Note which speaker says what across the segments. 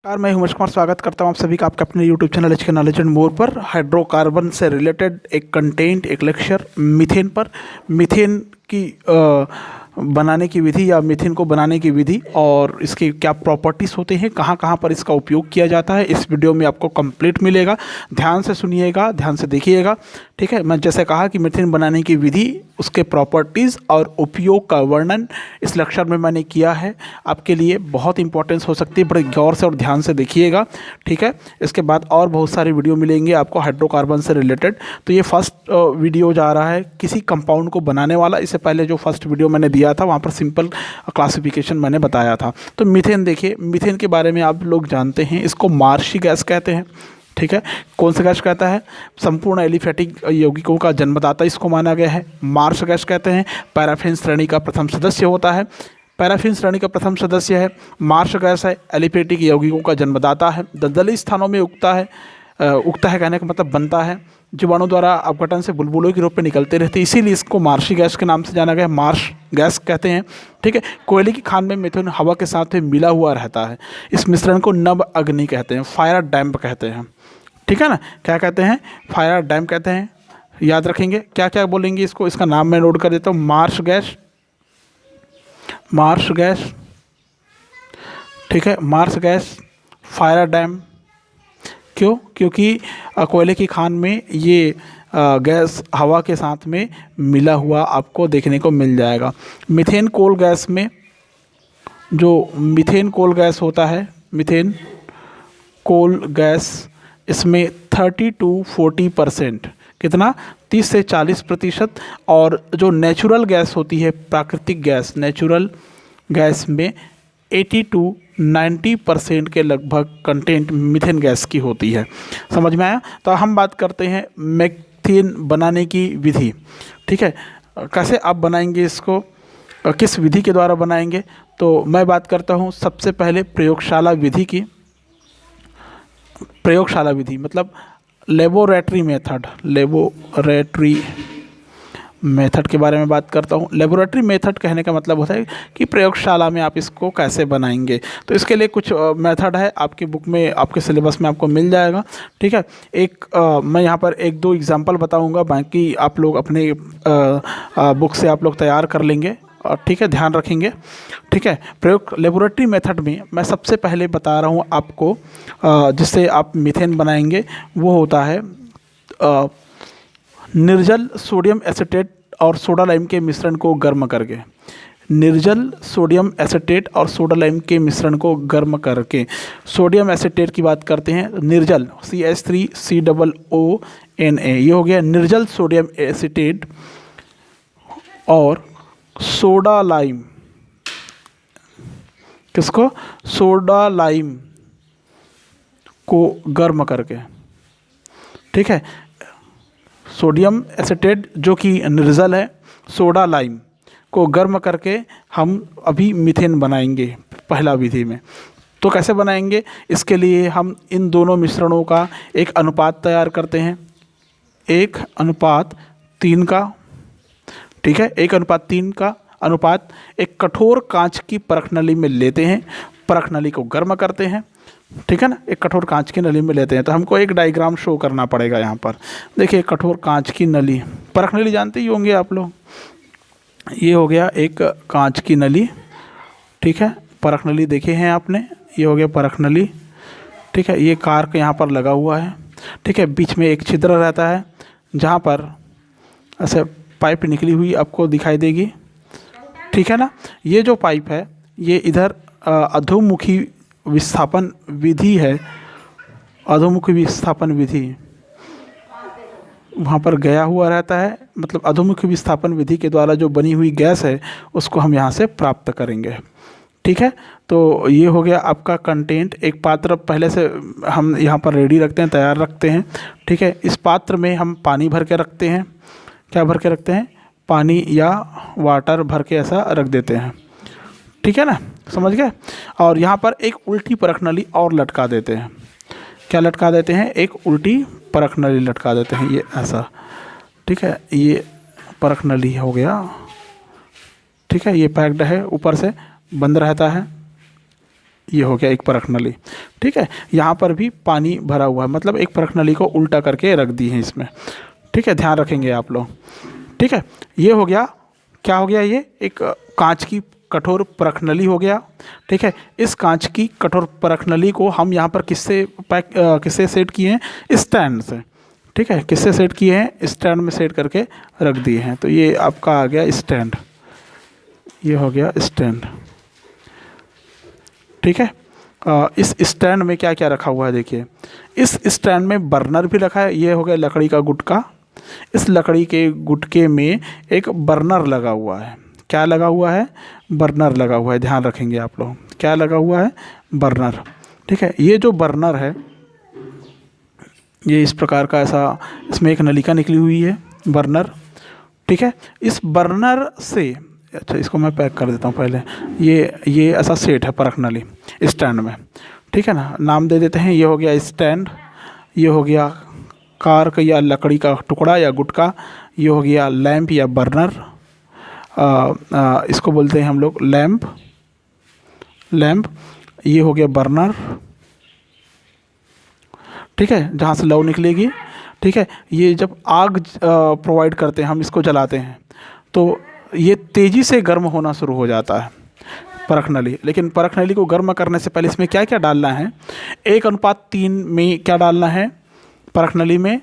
Speaker 1: नमस्कार, मैं उमेश कुमार स्वागत करता हूं आप सभी का आपके अपने यूट्यूब चैनल एच के नॉलेज एंड मोर पर। हाइड्रोकार्बन से रिलेटेड एक कंटेंट, एक लेक्चर मीथेन पर, मीथेन की बनाने की विधि या मीथेन को बनाने की विधि और इसके क्या प्रॉपर्टीज़ होते हैं, कहाँ कहाँ पर इसका उपयोग किया जाता है, इस वीडियो में आपको कंप्लीट मिलेगा। ध्यान से सुनिएगा, ध्यान से देखिएगा, ठीक है। मैं जैसे कहा कि मीथेन बनाने की विधि, उसके प्रॉपर्टीज़ और उपयोग का वर्णन इस लेक्चर में मैंने किया है। आपके लिए बहुत इंपॉर्टेंस हो सकती है, बड़े गौर से और ध्यान से देखिएगा, ठीक है। इसके बाद और बहुत सारे वीडियो मिलेंगे आपको हाइड्रोकार्बन से रिलेटेड। तो ये फर्स्ट वीडियो जा रहा है किसी कंपाउंड को बनाने वाला। इससे पहले जो फर्स्ट वीडियो मैंने दिया था वहाँ पर सिंपल क्लासिफिकेशन मैंने बताया था। तो मीथेन देखिए, मीथेन के बारे में आप लोग जानते हैं, इसको मार्शी गैस कहते हैं, ठीक है। कौन सा गैस कहता है? संपूर्ण एलिफेटिक यौगिकों का जन्मदाता इसको माना गया है। मार्श गैस कहते हैं। पैराफिन श्रेणी का प्रथम सदस्य होता है, पैराफिन श्रेणी का प्रथम सदस्य है। मार्श गैस है, एलिफेटिक यौगिकों का जन्मदाता है। दलदली स्थानों में उगता है, उगता है कहने का मतलब बनता है। जीवाणु द्वारा अपघटन से बुलबुलों के रूप में निकलते रहते हैं, इसीलिए इसको मार्शी गैस के नाम से जाना गया, मार्श गैस कहते हैं, ठीक है। कोयले की खान में मीथेन हवा के साथ में मिला हुआ रहता है। इस मिश्रण को नभ अग्नि कहते हैं, फायर डैम्प कहते हैं, ठीक है ना। क्या कहते हैं? फायर डैम्प कहते हैं। याद रखेंगे क्या क्या बोलेंगे इसको, इसका नाम मैं नोट कर देता हूँ। मार्श गैस, मार्श गैस, ठीक है, मार्श गैस, फायर डैम। क्यों? क्योंकि कोयले की खान में ये गैस हवा के साथ में मिला हुआ आपको देखने को मिल जाएगा। मीथेन कोल गैस में, जो मीथेन कोल गैस होता है, मीथेन कोल गैस, इसमें 30 to 40%, कितना? 30 से 40%। और जो नेचुरल गैस होती है, प्राकृतिक गैस, नेचुरल गैस में 80 to 90% के लगभग कंटेंट मीथेन गैस की होती है। समझ में आया? तो हम बात करते हैं मीथेन बनाने की विधि, ठीक है। कैसे आप बनाएंगे इसको, किस विधि के द्वारा बनाएंगे? तो मैं बात करता हूँ सबसे पहले प्रयोगशाला विधि की। प्रयोगशाला विधि मतलब लेबोरेटरी मेथड, लेबोरेटरी मेथड के बारे में बात करता हूँ। लेबोरेटरी मेथड कहने का मतलब होता है कि प्रयोगशाला में आप इसको कैसे बनाएंगे। तो इसके लिए कुछ मेथड है, आपकी बुक में, आपके सिलेबस में आपको मिल जाएगा, ठीक है। मैं यहाँ पर एक दो एग्जांपल बताऊँगा, बाकी आप लोग अपने बुक से आप लोग तैयार कर लेंगे, और ठीक है, ध्यान रखेंगे, ठीक है। प्रयोग लेबोरेटरी मेथड में मैं सबसे पहले बता रहा हूँ आपको, जिससे आप मीथेन बनाएंगे, वो होता है निर्जल सोडियम एसीटेट और सोडा लाइम के मिश्रण को गर्म करके। निर्जल सोडियम एसीटेट और सोडा लाइम के मिश्रण को गर्म करके। सोडियम एसीटेट की बात करते हैं, निर्जल CH3COONA, ये हो गया निर्जल सोडियम एसीटेट, और सोडा लाइम, किसको? सोडा लाइम को गर्म करके, ठीक है। सोडियम एसीटेट जो कि निर्जल है, सोडा लाइम को गर्म करके हम अभी मीथेन बनाएंगे पहला विधि में। तो कैसे बनाएंगे? इसके लिए हम इन दोनों मिश्रणों का एक अनुपात तैयार करते हैं, 1:3 का, ठीक है। 1:3 का अनुपात एक कठोर कांच की परख नली में लेते हैं, परख नली को गर्म करते हैं, ठीक है ना। एक कठोर कांच की नली में लेते हैं। तो हमको एक डायग्राम शो करना पड़ेगा यहाँ पर। देखिए, कठोर कांच की नली, परख नली जानते ही होंगे आप लोग। ये हो गया एक कांच की नली, ठीक है। परख नली देखे हैं आपने, ये हो गया परख नली, ठीक है। ये कार्क यहाँ पर लगा हुआ है, ठीक है। बीच में एक छिद्र रहता है जहाँ पर ऐसे पाइप निकली हुई आपको दिखाई देगी, ठीक है ना। ये जो पाइप है, ये इधर अधोमुखी विस्थापन विधि है, अधोमुखी विस्थापन विधि वहाँ पर गया हुआ रहता है। मतलब अधोमुखी विस्थापन विधि के द्वारा जो बनी हुई गैस है, उसको हम यहाँ से प्राप्त करेंगे, ठीक है। तो ये हो गया आपका कंटेंट। एक पात्र पहले से हम यहाँ पर रेडी रखते हैं, तैयार रखते हैं, ठीक है। इस पात्र में हम पानी भर के रखते हैं। क्या भर के रखते हैं? पानी या वाटर भर के ऐसा रख देते हैं, ठीक है ना, समझ गए। और यहाँ पर एक उल्टी परख नली और लटका देते हैं। क्या लटका देते हैं? एक उल्टी परख नली लटका देते हैं, ये ऐसा, ठीक है। ये परख नली हो गया, ठीक है। ये पैक्ड है, ऊपर से बंद रहता है, ये हो गया एक परख नली, ठीक है, यहाँ पर भी पानी भरा हुआ है, मतलब एक परख नली को उल्टा करके रख दी है इसमें। ठीक है, ध्यान रखेंगे आप लोग। ठीक है, ये हो गया, क्या हो गया, ये एक कांच की कठोर परख नली हो गया। ठीक है, इस कांच की कठोर परख नली को हम यहाँ पर किससे सेट किए हैं, स्टैंड से। ठीक है, किससे सेट किए हैं, स्टैंड में सेट करके रख दिए हैं। तो ये आपका आ गया स्टैंड, ये हो गया स्टैंड। ठीक है, इस स्टैंड में क्या क्या रखा हुआ है देखिए, इस स्टैंड में बर्नर भी रखा है, ये हो गया लकड़ी का गुटका। इस लकड़ी के गुटके में एक बर्नर लगा हुआ है, क्या लगा हुआ है, बर्नर लगा हुआ है, ध्यान रखेंगे आप लोग, क्या लगा हुआ है, बर्नर। ठीक है, ये जो बर्नर है ये इस प्रकार का, ऐसा इसमें एक नलिका निकली हुई है, बर्नर। ठीक है, इस बर्नर से, अच्छा इसको मैं पैक कर देता हूँ पहले, ये ऐसा सेट है परख नली स्टैंड में। ठीक है ना, नाम दे देते हैं, ये हो गया स्टैंड, ये हो गया कार्क या लकड़ी का टुकड़ा या गुटका, ये हो गया लैंप या बर्नर, इसको बोलते हैं हम लोग लैंप, ये हो गया बर्नर। ठीक है, जहाँ से लौ निकलेगी। ठीक है, ये जब आग प्रोवाइड करते हैं, हम इसको जलाते हैं तो ये तेज़ी से गर्म होना शुरू हो जाता है परख नली। लेकिन परख नली को गर्म करने से पहले इसमें क्या क्या डालना है, 1:3 में क्या डालना है परख नली में,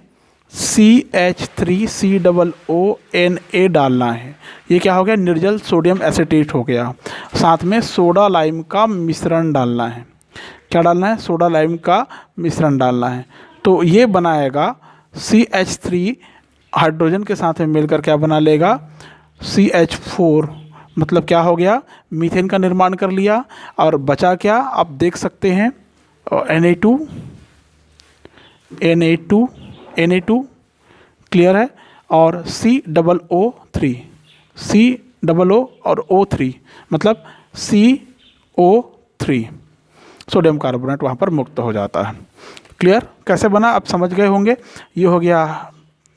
Speaker 1: CH3COONA डालना है। ये क्या हो गया, निर्जल सोडियम एसीटेट हो गया। साथ में सोडा लाइम का मिश्रण डालना है, क्या डालना है, सोडा लाइम का मिश्रण डालना है। तो ये बनाएगा CH3 हाइड्रोजन के साथ में मिलकर क्या बना लेगा, CH4, मतलब क्या हो गया, मीथेन का निर्माण कर लिया। और बचा क्या, आप देख सकते हैं, Na2 क्लियर है, और COO3 और O3 मतलब CO3, सोडियम कार्बोनेट वहाँ पर मुक्त हो जाता है। क्लियर, कैसे बना आप समझ गए होंगे। ये हो गया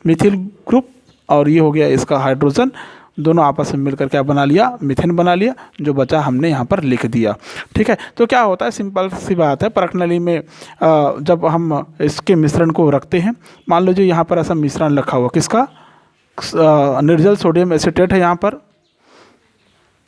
Speaker 1: मिथिल ग्रुप और ये हो गया इसका हाइड्रोजन, दोनों आपस में मिलकर क्या बना लिया, मीथेन बना लिया। जो बचा हमने यहाँ पर लिख दिया। ठीक है, तो क्या होता है, सिंपल सी बात है, परख नली में जब हम इसके मिश्रण को रखते हैं, मान लीजिए यहाँ पर ऐसा मिश्रण रखा हुआ, किसका, निर्जल सोडियम एसीटेट है, यहाँ पर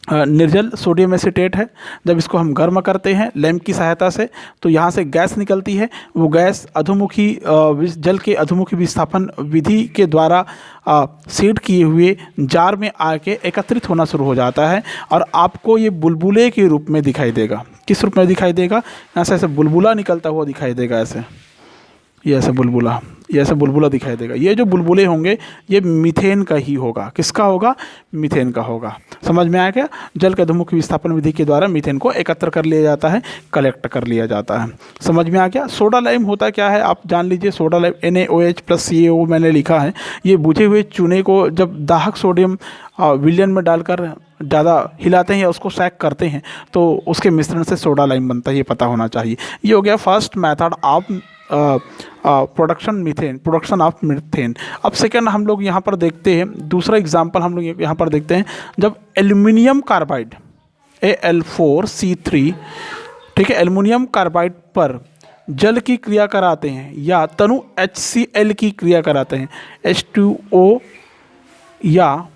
Speaker 1: निर्जल सोडियम एसीटेट है। जब इसको हम गर्म करते हैं लैंप की सहायता से, तो यहाँ से गैस निकलती है। वो गैस अधोमुखी जल के अधोमुखी विस्थापन विधि के द्वारा सीड किए हुए जार में आके एकत्रित होना शुरू हो जाता है और आपको ये बुलबुले के रूप में दिखाई देगा। किस रूप में दिखाई देगा, यहाँ से ऐसे बुलबुला निकलता हुआ दिखाई देगा, ऐसे ये ऐसे बुलबुला, ये ऐसे बुलबुला दिखाई देगा। ये जो बुलबुले होंगे ये मीथेन का ही होगा। किसका होगा, मीथेन का होगा। समझ में आया क्या, जल के अधोमुखी विस्थापन विधि के द्वारा मीथेन को एकत्र कर लिया जाता है, कलेक्ट कर लिया जाता है। समझ में आ गया। सोडा लाइम होता क्या है आप जान लीजिए। सोडा लाइम NaOH+CaO मैंने लिखा है। ये बुझे हुए चूने को जब दाहक सोडियम विलयन में डालकर ज़्यादा हिलाते हैं या उसको सैक करते हैं तो उसके मिश्रण से सोडा लाइम बनता है, ये पता होना चाहिए। ये हो गया first method of production of methane. अब सेकेंड हम लोग यहाँ पर देखते हैं, दूसरा एग्जाम्पल हम लोग यहाँ पर देखते हैं। जब एल्युमिनियम कार्बाइड Al4C3, ठीक है, एल्युमिनियम कार्बाइड पर जल की क्रिया कराते हैं या तनु HCl की क्रिया कराते हैं, H2O या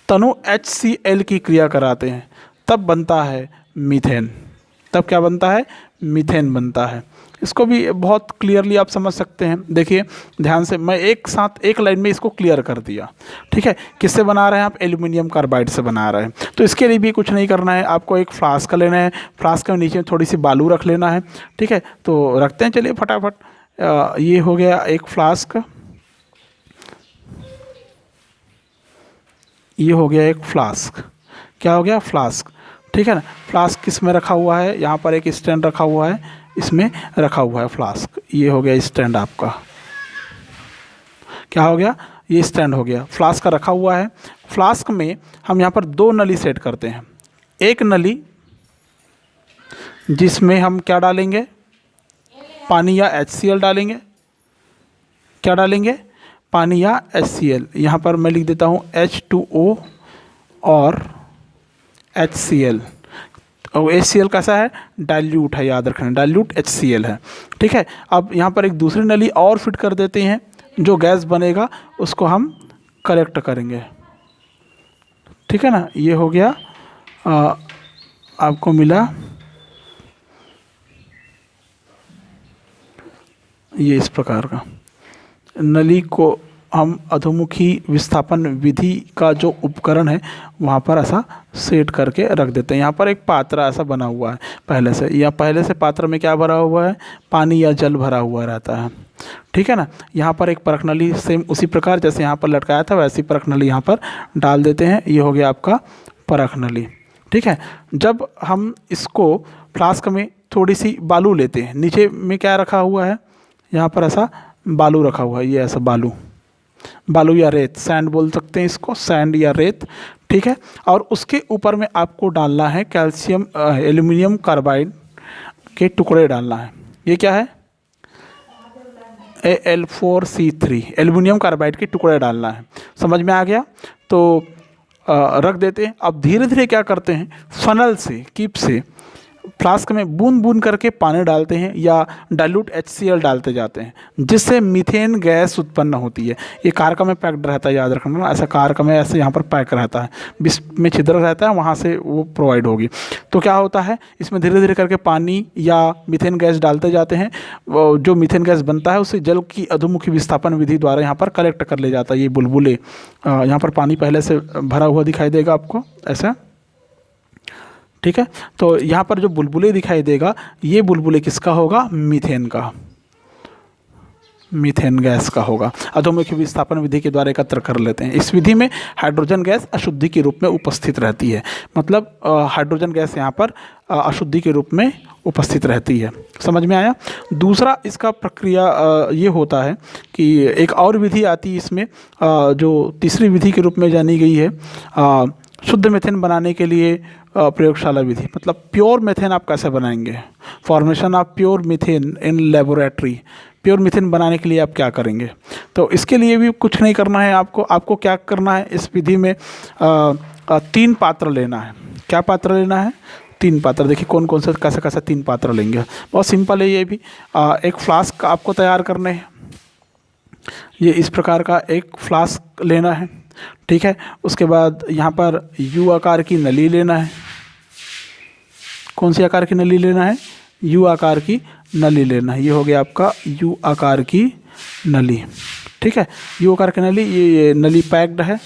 Speaker 1: तनु HCl की क्रिया कराते हैं, तब बनता है मीथेन। तब क्या बनता है, मीथेन बनता है। इसको भी बहुत क्लियरली आप समझ सकते हैं। देखिए ध्यान से, मैं एक साथ एक लाइन में इसको क्लियर कर दिया। ठीक है, किससे बना रहे हैं आप, एल्युमिनियम कार्बाइड से बना रहे हैं। तो इसके लिए भी कुछ नहीं करना है, आपको एक फ्लास्क लेना है, फ्लास्क के नीचे थोड़ी सी बालू रख लेना है। ठीक है, तो रखते हैं, चलिए फटाफट। ये हो गया एक फ्लास्क, ये हो गया एक फ्लास्क। क्या हो गया, फ्लास्क। ठीक है ना, फ्लास्क किस में रखा हुआ है, यहाँ पर एक स्टैंड रखा हुआ है, इसमें रखा हुआ है फ्लास्क। ये हो गया स्टैंड आपका। क्या हो गया, ये स्टैंड हो गया, फ्लास्क का रखा हुआ है। फ्लास्क में हम यहाँ पर दो नली सेट करते हैं। एक नली जिसमें हम क्या डालेंगे, पानी या HCl डालेंगे। क्या डालेंगे, पानी या HCl। यहाँ पर मैं लिख देता हूँ H2O और HCl। और HCl कैसा है, डाइल्यूट है, याद रखना डाइल्यूट HCl है। ठीक है, अब यहाँ पर एक दूसरी नली और फिट कर देते हैं, जो गैस बनेगा उसको हम कलेक्ट करेंगे। ठीक है ना, ये हो गया, आपको मिला ये इस प्रकार का नली को हम अधोमुखी विस्थापन विधि का जो उपकरण है वहाँ पर ऐसा सेट करके रख देते हैं। यहाँ पर एक पात्र ऐसा बना हुआ है पहले से, या पहले से पात्र में क्या भरा हुआ है, पानी या जल भरा हुआ रहता है। ठीक है ना, यहाँ पर एक परख नली सेम उसी प्रकार जैसे यहाँ पर लटकाया था वैसी परख नली यहाँ पर डाल देते हैं। ये हो गया आपका परख नली। ठीक है, जब हम इसको फ्लास्क में थोड़ी सी बालू लेते हैं, नीचे में क्या रखा हुआ है, यहाँ पर ऐसा बालू रखा हुआ है, ये ऐसा बालू या रेत, सैंड बोल सकते हैं इसको, सैंड या रेत। ठीक है, और उसके ऊपर में आपको डालना है कैल्शियम एल्युमिनियम कार्बाइड के टुकड़े डालना है। ये क्या है, Al4C3 एल्युमिनियम कार्बाइड के टुकड़े डालना है। समझ में आ गया, तो रख देते हैं। अब धीरे धीरे क्या करते हैं, फनल से, कीप से फ्लास्क में बूंद बूंद करके पानी डालते हैं या डाइल्यूट HCl डालते जाते हैं, जिससे मीथेन गैस उत्पन्न होती है। ये कारका में पैक्ड रहता है, याद रखना, ऐसा कारका में ऐसे यहाँ पर पैक रहता है, बीच में छिद्र रहता है, वहाँ से वो प्रोवाइड होगी। तो क्या होता है, इसमें धीरे धीरे करके पानी या मीथेन गैस डालते जाते हैं। जो मीथेन गैस बनता है उसे जल की अधोमुखी विस्थापन विधि द्वारा यहाँ पर कलेक्ट कर ले जाता है। ये बुलबुले, यहाँ पर पानी पहले से भरा हुआ दिखाई देगा आपको ऐसा। ठीक है, तो यहाँ पर जो बुलबुले दिखाई देगा, ये बुलबुले किसका होगा, मीथेन का, मीथेन गैस का होगा। अधोमुखी विस्थापन विधि के द्वारा एकत्र कर लेते हैं। इस विधि में हाइड्रोजन गैस अशुद्धि के रूप में उपस्थित रहती है, मतलब हाइड्रोजन गैस यहाँ पर अशुद्धि के रूप में उपस्थित रहती है। समझ में आया। दूसरा इसका प्रक्रिया ये होता है कि एक और विधि आती है इसमें, जो तीसरी विधि के रूप में जानी गई है, शुद्ध मीथेन बनाने के लिए प्रयोगशाला विधि। मतलब प्योर मीथेन आप कैसे बनाएंगे, formation of pure methane in laboratory. Pure methane बनाने के लिए आप क्या करेंगे, तो इसके लिए भी कुछ नहीं करना है आपको क्या करना है, इस विधि में 3 पात्र लेना है। क्या पात्र लेना है, 3 पात्र। देखिए कौन कौन से कैसे कैसे 3 पात्र लेंगे, बहुत सिंपल है ये भी। एक फ्लास्क आपको तैयार करने हैं, ये इस प्रकार का एक फ्लास्क लेना है। ठीक है, उसके बाद यहाँ पर U आकार की नली लेना है। कौन सी आकार की नली लेना है, U आकार की नली लेना है। ये हो गया आपका U आकार की नली। ठीक है, U आकार की नली, ये नली पैक्ड है।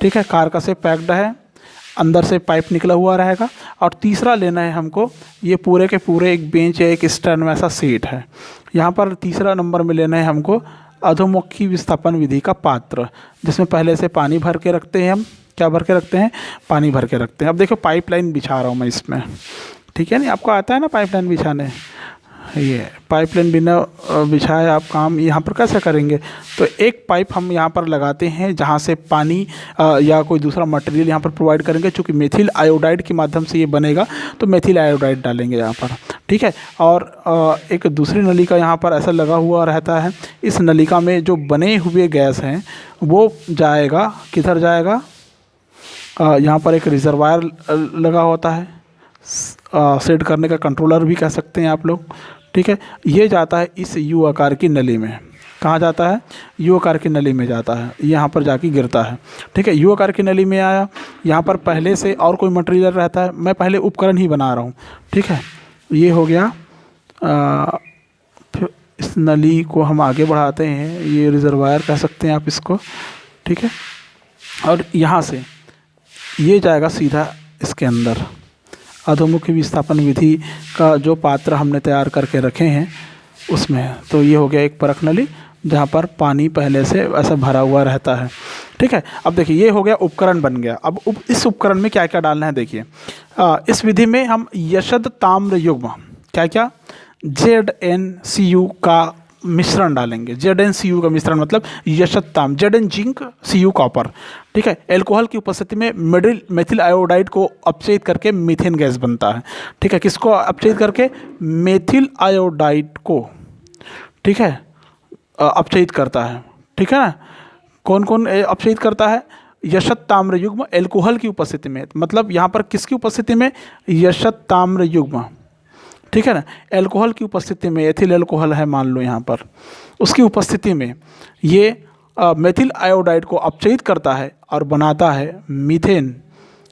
Speaker 1: ठीक है, कारका से पैक्ड है, अंदर से पाइप निकला हुआ रहेगा। और तीसरा लेना है हमको, ये पूरे के पूरे एक बेंच या एक स्टैंड में ऐसा सेट है। यहाँ पर तीसरा नंबर में लेना है हमको अधोमुखी विस्थापन विधि का पात्र, जिसमें पहले से पानी भर के रखते हैं हम। क्या भर के रखते हैं, पानी भर के रखते हैं। अब देखो पाइपलाइन बिछा रहा हूँ मैं इसमें। ठीक है, नहीं आपको आता है ना पाइपलाइन बिछाने, ये पाइपलाइन बिना बिछाए आप काम यहाँ पर कैसे करेंगे। तो एक पाइप हम यहाँ पर लगाते हैं जहाँ से पानी या कोई दूसरा मटेरियल यहाँ पर प्रोवाइड करेंगे। चूँकि मेथिल आयोडाइड के माध्यम से ये बनेगा, तो मेथिल आयोडाइड डालेंगे यहाँ पर। ठीक है, और एक दूसरी नलिका यहाँ पर ऐसा लगा हुआ रहता है। इस नलिका में जो बने हुए गैस हैं वो जाएगा, किधर जाएगा, यहाँ पर एक रिजर्वायर लगा होता है, सेट करने का कंट्रोलर भी कह सकते हैं आप लोग। ठीक है, ये जाता है इस U आकार की नली में। कहाँ जाता है, U आकार की नली में जाता है, यहाँ पर जाके गिरता है। ठीक है, U आकार की नली में आया, यहाँ पर पहले से और कोई मटेरियल रहता है, मैं पहले उपकरण ही बना रहा हूँ। ठीक है, ये हो गया। फिर इस नली को हम आगे बढ़ाते हैं, ये रिजर्वायर कह सकते हैं आप इसको। ठीक है, और यहाँ से ये जाएगा सीधा इसके अंदर, अधोमुखी विस्थापन विधि का जो पात्र हमने तैयार करके रखे हैं उसमें। तो ये हो गया एक परख नली जहाँ पर पानी पहले से ऐसा भरा हुआ रहता है। ठीक है, अब देखिए ये हो गया, उपकरण बन गया। अब इस उपकरण में क्या क्या डालना है देखिए। इस विधि में हम यशद ताम्र युग्म क्या क्या ZnCu का मिश्रण डालेंगे। ZnCu का मिश्रण मतलब यशद ताम, Zn जिंक, Cu कॉपर। ठीक है, एल्कोहल की उपस्थिति में मेथिल आयोडाइड को अपचयित करके मीथेन गैस बनता है। ठीक है, किसको अपचयित करके, मेथिल आयोडाइड को। ठीक है, अपचयित करता है। ठीक है ना, कौन कौन अपचयित करता है, यशत ताम्र युग्म एल्कोहल की उपस्थिति में, मतलब यहाँ पर किसकी उपस्थिति में, यशत ताम्र युग्म, ठीक है ना, एल्कोहल की उपस्थिति में, एथिल एल्कोहल है मान लो यहाँ पर, उसकी उपस्थिति में ये मेथिल आयोडाइड को अपचयित करता है और बनाता है मीथेन।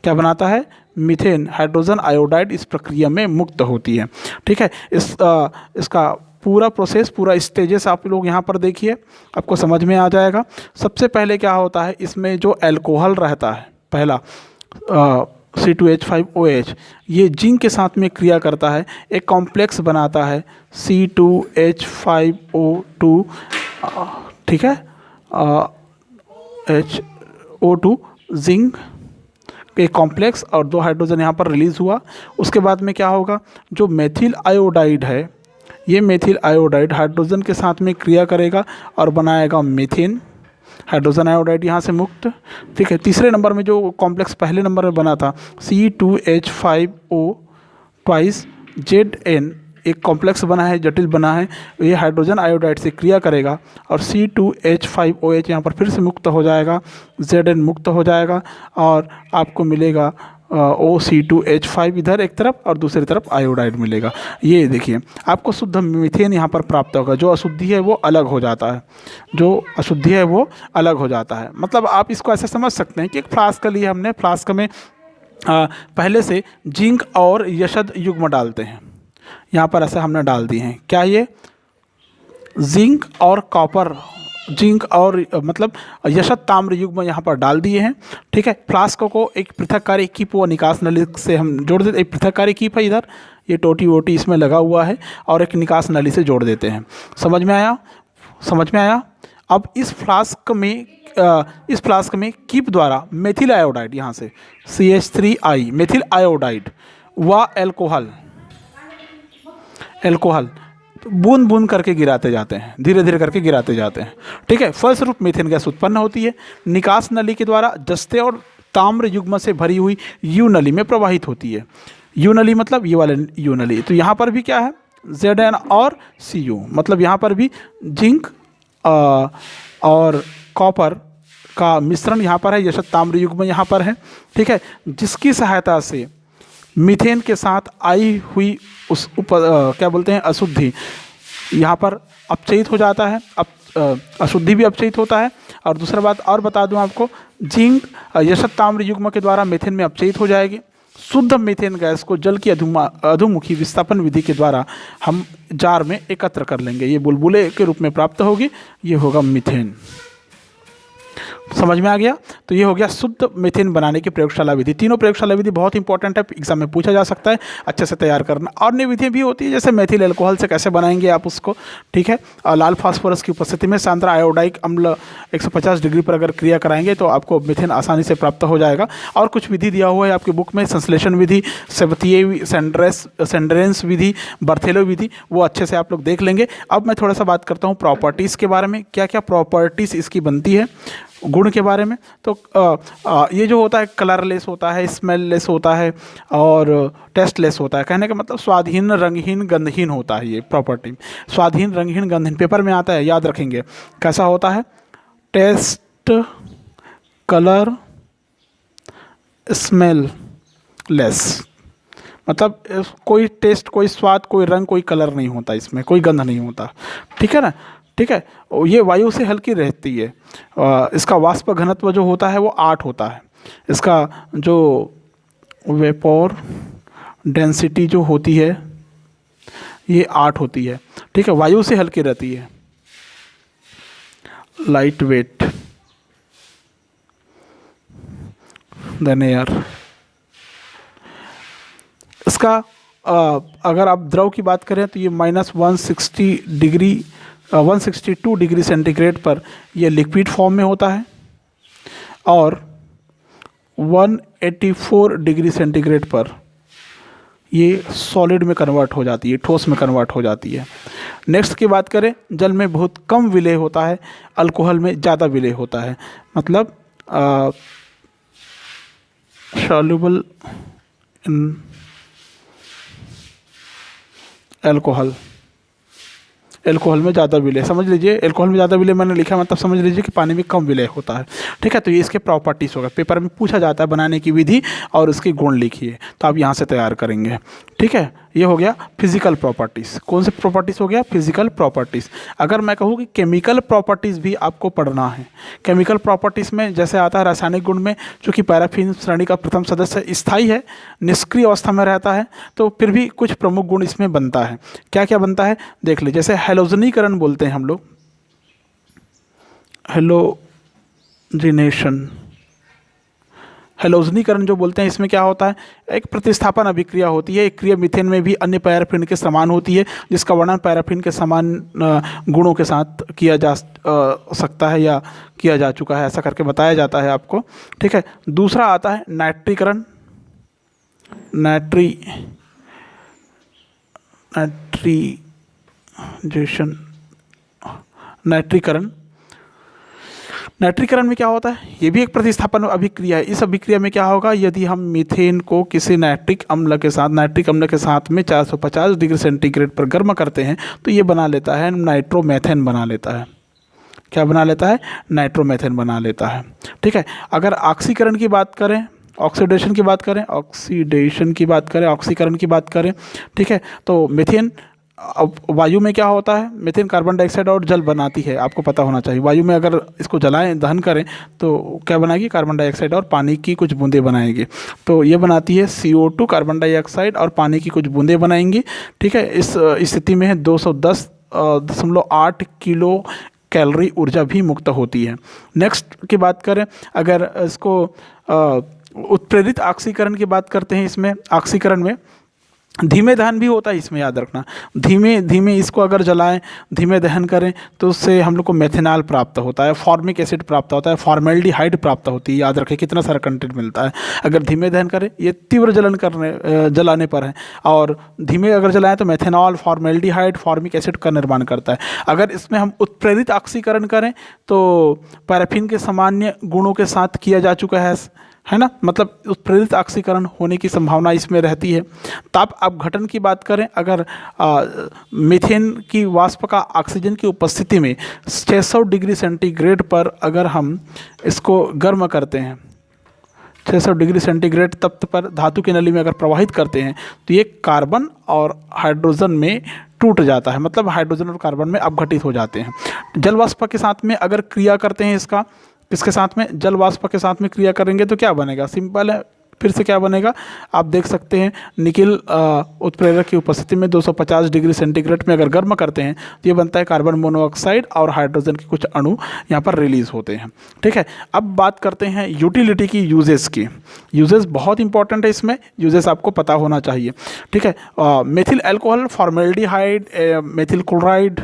Speaker 1: क्या बनाता है, मीथेन। हाइड्रोजन आयोडाइड इस प्रक्रिया में मुक्त होती है, ठीक है। इसका पूरा प्रोसेस, पूरा स्टेजेस आप लोग यहाँ पर देखिए, आपको समझ में आ जाएगा। सबसे पहले क्या होता है, इसमें जो एल्कोहल रहता है पहला C2H5OH, ये जिंक के साथ में क्रिया करता है, एक कॉम्प्लेक्स बनाता है C2H5O2, ठीक है, HO2 जिंक के कॉम्प्लेक्स, और 2 हाइड्रोजन यहाँ पर रिलीज हुआ। उसके बाद में क्या होगा, जो मेथिल आयोडाइड है, ये मेथिल आयोडाइड हाइड्रोजन के साथ में क्रिया करेगा और बनाएगा मीथेन। हाइड्रोजन आयोडाइड यहाँ से मुक्त, ठीक है। तीसरे नंबर में जो कॉम्प्लेक्स पहले नंबर में बना था C2H5O ट्वाइस ZN, एक कॉम्प्लेक्स बना है, जटिल बना है, ये हाइड्रोजन आयोडाइड से क्रिया करेगा और C2H5OH यहाँ पर फिर से मुक्त हो जाएगा, ZN मुक्त हो जाएगा और आपको मिलेगा OC2H5 इधर एक तरफ और दूसरी तरफ आयोडाइड मिलेगा। ये देखिए आपको शुद्ध मीथेन यहाँ पर प्राप्त होगा। जो अशुद्धि है वो अलग हो जाता है, जो अशुद्धि है वो अलग हो जाता है। मतलब आप इसको ऐसे समझ सकते हैं कि एक फ्लास्क के लिए हमने फ्लास्क में पहले से जिंक और यशद युग्म डालते हैं, यहाँ पर ऐसे हमने डाल दिए हैं। क्या ये जिंक और कॉपर, जिंक और मतलब यशत ताम्र युग्म यहाँ पर डाल दिए हैं, ठीक है। फ्लास्क को एक पृथककारी कीप व निकास नली से हम जोड़ देते, एक पृथककारी कीप है इधर, ये टोटी वोटी इसमें लगा हुआ है, और एक निकास नली से जोड़ देते हैं। समझ में आया, समझ में आया। अब इस फ्लास्क में कीप द्वारा मेथिल आयोडाइड, यहाँ से CH3I मेथिल आयोडाइड व एल्कोहल बूंद बूंद करके गिराते जाते हैं, धीरे धीरे करके गिराते जाते हैं, ठीक है। फलस्वरूप मीथेन गैस उत्पन्न होती है। निकास नली के द्वारा जस्ते और ताम्र युग्म से भरी हुई यू नली में प्रवाहित होती है। यू नली मतलब ये वाले यू नली, तो यहाँ पर भी क्या है ZN और Cu, मतलब यहाँ पर भी जिंक और कॉपर का मिश्रण यहाँ पर है, यशत ताम्र युग्म यहाँ पर है, ठीक है, जिसकी सहायता से मीथेन के साथ आई हुई उस क्या बोलते हैं अशुद्धि यहाँ पर अपचयित हो जाता है। अशुद्धि भी अपचयित होता है। और दूसरा बात और बता दूं आपको, जिंक यशत ताम्र युग्म के द्वारा मीथेन में अपचयित हो जाएगी। शुद्ध मीथेन गैस को जल की अधोमुखी विस्थापन विधि के द्वारा हम जार में एकत्र कर लेंगे, ये बुलबुले के रूप में प्राप्त होगी, ये होगा मीथेन। समझ में आ गया। तो ये हो गया शुद्ध मीथेन बनाने की प्रयोगशाला विधि। तीनों प्रयोगशाला विधि बहुत इंपॉर्टेंट है, एग्जाम में पूछा जा सकता है, अच्छे से तैयार करना। और नई विधियाँ भी होती है, जैसे मेथिल एल्कोहल से कैसे बनाएंगे आप उसको, ठीक है। और लाल फास्फोरस की उपस्थिति में सांद्र आयोडाइक अम्ल 150 डिग्री पर अगर क्रिया कराएंगे तो आपको मीथेन आसानी से प्राप्त हो जाएगा। और कुछ विधि दिया हुआ है आपकी बुक में, संश्लेषण विधि, सेवतीय सेंड्रेंस विधि, बर्थेलो विधि, वो अच्छे से आप लोग देख लेंगे। अब मैं थोड़ा सा बात करता हूँ प्रॉपर्टीज़ के बारे में, क्या क्या प्रॉपर्टीज़ इसकी बनती है, गुण के बारे में। तो ये जो होता है कलरलेस होता है, स्मेललेस होता है और टेस्टलेस होता है। कहने का मतलब स्वादहीन, रंगहीन, गंधहीन होता है ये प्रॉपर्टी। स्वादहीन, रंगहीन, गंधहीन पेपर में आता है, याद रखेंगे कैसा होता है। टेस्ट, कलर, स्मेल लेस, मतलब कोई टेस्ट, कोई स्वाद, कोई रंग, कोई कलर नहीं होता इसमें, कोई गंध नहीं होता, ठीक है ना, ठीक है। ये वायु से हल्की रहती है। इसका वाष्प घनत्व जो होता है वो 8 होता है। इसका जो वेपोर डेंसिटी जो होती है ये 8 होती है, ठीक है। वायु से हल्की रहती है, लाइट वेट देन एयर। इसका अगर आप द्रव की बात करें तो ये -162 डिग्री सेंटीग्रेड पर यह लिक्विड फॉर्म में होता है और 184 डिग्री सेंटीग्रेड पर ये सॉलिड में कन्वर्ट हो जाती है, ठोस में कन्वर्ट हो जाती है। नेक्स्ट की बात करें, जल में बहुत कम विलय होता है, अल्कोहल में ज़्यादा विलय होता है। मतलब सॉल्युबल इन अल्कोहल, एल्कोहल में ज़्यादा विलय, समझ लीजिए एल्कोहल में ज़्यादा विलय मैंने लिखा मतलब समझ लीजिए कि पानी में कम विलय होता है। ठीक है, तो ये इसके प्रॉपर्टीज़ होगा, पेपर में पूछा जाता है बनाने की विधि और उसके गुण लिखिए, तो आप यहाँ से तैयार करेंगे। ठीक है, ये हो गया फिजिकल प्रॉपर्टीज़। कौन से प्रॉपर्टीज़ हो गया? Physical properties. अगर मैं कहूँ कि केमिकल प्रॉपर्टीज़ भी आपको पढ़ना है, केमिकल प्रॉपर्टीज़ में जैसे आता है रासायनिक गुण में, चूँकि पैराफिन श्रेणी का प्रथम सदस्य स्थायी है, निष्क्रिय अवस्था में रहता है, तो फिर भी कुछ प्रमुख गुण इसमें बनता है। क्या क्या बनता है देख लीजिए, जैसे हैलोजनीकरण बोलते हैं हम लोग, हैलोजिनेशन, हैलोजनीकरण जो बोलते हैं, इसमें क्या होता है? एक प्रतिस्थापन अभिक्रिया होती है। एक क्रिया मीथेन में भी अन्य पैराफिन के समान होती है, जिसका वर्णन पैराफिन के समान गुणों के साथ किया जा सकता है या किया जा चुका है, ऐसा करके बताया जाता है आपको। ठीक है, दूसरा आता है नाइट्रीकरण, नाइट्रीजेशन, नाइट्रीकरण। नाइट्रीकरण में क्या होता है? ये भी एक प्रतिस्थापन अभिक्रिया है। इस अभिक्रिया में क्या होगा? यदि हम मीथेन को किसी नाइट्रिक अम्ल के साथ में 450 डिग्री सेंटीग्रेड पर गर्म करते हैं तो ये बना लेता है नाइट्रोमेथेन बना लेता है। क्या बना लेता है? नाइट्रोमेथेन बना लेता है। ठीक है, अगर ऑक्सीकरण की बात करें, ऑक्सीकरण की बात करें, ठीक है, तो मीथेन, अब वायु में क्या होता है? मीथेन कार्बन डाइऑक्साइड और जल बनाती है, आपको पता होना चाहिए। वायु में अगर इसको जलाएं, दहन करें तो क्या बनाएगी? कार्बन डाइऑक्साइड और पानी की कुछ बूंदें बनाएगी। तो ये बनाती है CO2, कार्बन डाइऑक्साइड और पानी की कुछ बूंदें बनाएंगी। ठीक है, इस स्थिति में 210.8 किलो कैलोरी ऊर्जा भी मुक्त होती है। नेक्स्ट की बात करें, अगर इसको उत्प्रेरित ऑक्सीकरण की बात करते हैं, इसमें ऑक्सीकरण में धीमे दहन भी होता है, इसमें याद रखना। धीमे इसको अगर जलाएं, धीमे दहन करें तो उससे हम लोग को मेथेनॉल प्राप्त होता है, फॉर्मिक एसिड प्राप्त होता है, फॉर्मेल्डिहाइड प्राप्त होती है। याद रखें कितना सारा कंटेंट मिलता है। अगर धीमे दहन करें, ये तीव्र जलाने पर है, और धीमे अगर जलाएं तो मेथेनॉल, फॉर्मेल्डिहाइड, फॉर्मिक एसिड का निर्माण करता है। अगर इसमें हम उत्प्रेरित ऑक्सीकरण करें तो पैराफिन के सामान्य गुणों के साथ किया जा चुका है ना, मतलब उत्प्रेरित ऑक्सीकरण होने की संभावना इसमें रहती है। ताप अपघटन की बात करें, अगर मीथेन की वाष्प का ऑक्सीजन की उपस्थिति में 600 डिग्री सेंटीग्रेड पर अगर हम इसको गर्म करते हैं, 600 डिग्री सेंटीग्रेड तप्त पर धातु की नली में अगर प्रवाहित करते हैं तो ये कार्बन और हाइड्रोजन में टूट जाता है, मतलब हाइड्रोजन और कार्बन में अपघटित हो जाते हैं। जल वाष्प के साथ में अगर क्रिया करते हैं, इसके साथ में जल वाष्प के साथ में क्रिया करेंगे तो क्या बनेगा? सिंपल है, फिर से क्या बनेगा आप देख सकते हैं। निकिल उत्प्रेरक की उपस्थिति में 250 डिग्री सेंटीग्रेड में अगर गर्म करते हैं तो ये बनता है कार्बन मोनोऑक्साइड और हाइड्रोजन के कुछ अणु यहाँ पर रिलीज होते हैं। ठीक है, अब बात करते हैं यूटिलिटी की, यूजेस की। यूजेस बहुत इंपॉर्टेंट है, इसमें यूजेस आपको पता होना चाहिए। ठीक है, methyl alcohol, formaldehyde, methyl chloride,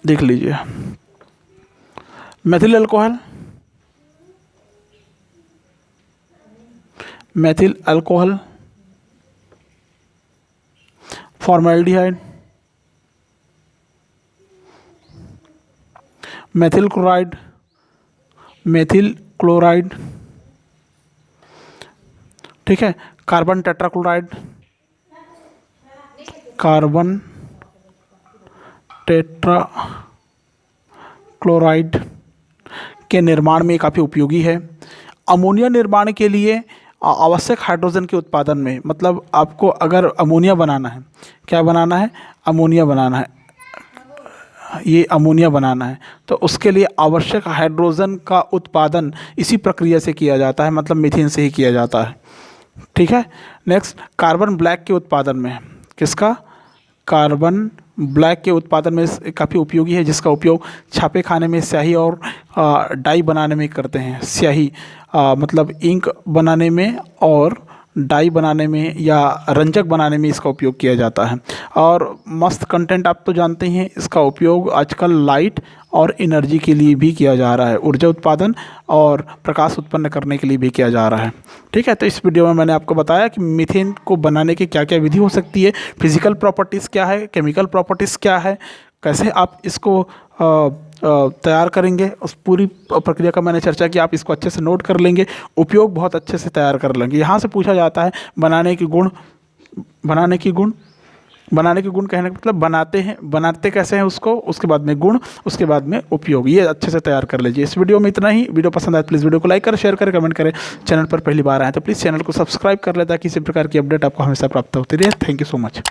Speaker 1: देख लीजिए। Methyl alcohol, formaldehyde, methyl chloride, ठीक है, कार्बन टेट्राक्लोराइड, के निर्माण में काफ़ी उपयोगी है। अमोनिया निर्माण के लिए आवश्यक हाइड्रोजन के उत्पादन में, मतलब आपको अगर अमोनिया बनाना है, क्या बनाना है? अमोनिया बनाना है, ये अमोनिया बनाना है, तो उसके लिए आवश्यक हाइड्रोजन का उत्पादन इसी प्रक्रिया से किया जाता है, मतलब मीथेन से ही किया जाता है। ठीक है, नेक्स्ट कार्बन ब्लैक के उत्पादन में, किसका? कार्बन ब्लैक के उत्पादन में काफ़ी उपयोगी है, जिसका उपयोग छापे खाने में, स्याही और डाई बनाने में करते हैं। स्याही मतलब इंक बनाने में और डाई बनाने में या रंजक बनाने में इसका उपयोग किया जाता है। और मस्त कंटेंट आप तो जानते हैं, इसका उपयोग आजकल लाइट और एनर्जी के लिए भी किया जा रहा है, ऊर्जा उत्पादन और प्रकाश उत्पन्न करने के लिए भी किया जा रहा है। ठीक है, तो इस वीडियो में मैंने आपको बताया कि मीथेन को बनाने की क्या क्या विधि हो सकती है, फिजिकल प्रॉपर्टीज़ क्या है, केमिकल प्रॉपर्टीज़ क्या है, कैसे आप इसको तैयार करेंगे, उस पूरी प्रक्रिया का मैंने चर्चा की। आप इसको अच्छे से नोट कर लेंगे, उपयोग बहुत अच्छे से तैयार कर लेंगे। यहाँ से पूछा जाता है बनाने की गुण, बनाने के गुण कहने का मतलब बनाते हैं, बनाते कैसे हैं उसको, उसके बाद में गुण, उसके बाद में उपयोग, ये अच्छे से तैयार कर लीजिए। इस वीडियो में इतना ही। वीडियो पसंद आए प्लीज़ वीडियो को लाइक करें, शेयर करें, कमेंट करें। चैनल पर पहली बार आए तो प्लीज़ चैनल को सब्सक्राइब कर लें ताकि इसी प्रकार की अपडेट आपको हमेशा प्राप्त होती रहे। Thank you so much.